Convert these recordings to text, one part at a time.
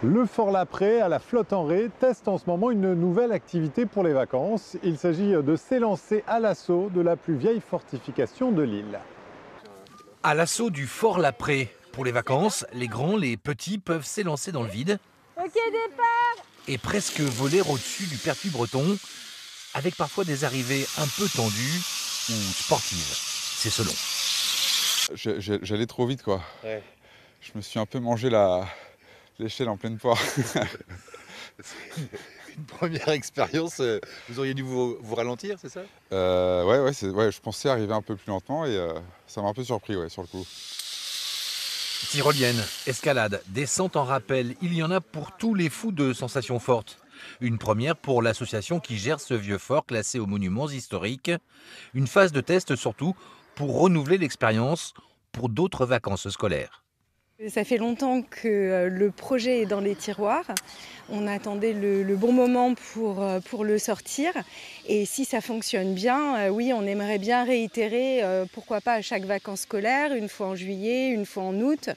Le Fort-Laprès, à la Flotte-en-Ré, teste en ce moment une nouvelle activité pour les vacances. Il s'agit de s'élancer à l'assaut de la plus vieille fortification de l'île. À l'assaut du Fort-Laprès. Pour les vacances, les grands, les petits peuvent s'élancer dans le vide. Ok, départ! Et presque voler au-dessus du pertuis breton, avec parfois des arrivées un peu tendues ou sportives. C'est selon. J'allais trop vite, quoi. Ouais. Je me suis un peu mangé l'échelle en pleine poire. Une première expérience, vous auriez dû vous ralentir, c'est ça? Ouais, je pensais arriver un peu plus lentement et ça m'a un peu surpris, ouais, sur le coup. Tyrolienne, escalade, descente en rappel, il y en a pour tous les fous de sensations fortes. Une première pour l'association qui gère ce vieux fort classé aux monuments historiques. Une phase de test surtout pour renouveler l'expérience pour d'autres vacances scolaires. Ça fait longtemps que le projet est dans les tiroirs. On attendait le bon moment pour le sortir. Et si ça fonctionne bien, oui, on aimerait bien réitérer, pourquoi pas à chaque vacances scolaires, une fois en juillet, une fois en août.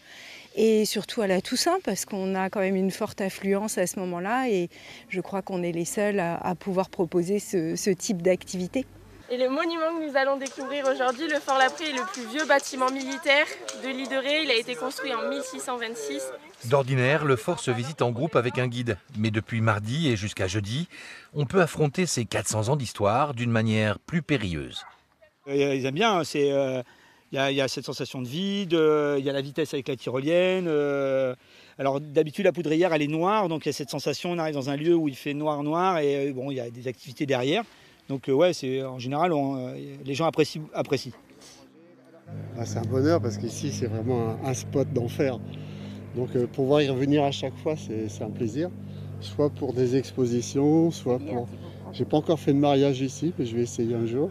Et surtout à la Toussaint, parce qu'on a quand même une forte affluence à ce moment-là. Et je crois qu'on est les seuls à pouvoir proposer ce type d'activité. Et le monument que nous allons découvrir aujourd'hui, le Fort-Laprès, est le plus vieux bâtiment militaire de l'île de Ré. Il a été construit en 1626. D'ordinaire, le fort se visite en groupe avec un guide. Mais depuis mardi et jusqu'à jeudi, on peut affronter ces 400 ans d'histoire d'une manière plus périlleuse. Ils aiment bien, il y a cette sensation de vide, il y a la vitesse avec la tyrolienne. Alors d'habitude la poudrière elle est noire, donc il y a cette sensation, on arrive dans un lieu où il fait noir et bon, il y a des activités derrière. Donc ouais, en général, les gens apprécient. C'est un bonheur parce qu'ici c'est vraiment un spot d'enfer. Donc pouvoir y revenir à chaque fois, c'est un plaisir. Soit pour des expositions, soit pour... J'ai pas encore fait de mariage ici, mais je vais essayer un jour.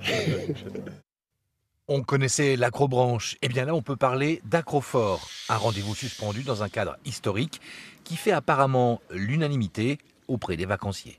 On connaissait l'acrobranche, et bien là on peut parler d'acrofort, un rendez-vous suspendu dans un cadre historique qui fait apparemment l'unanimité auprès des vacanciers.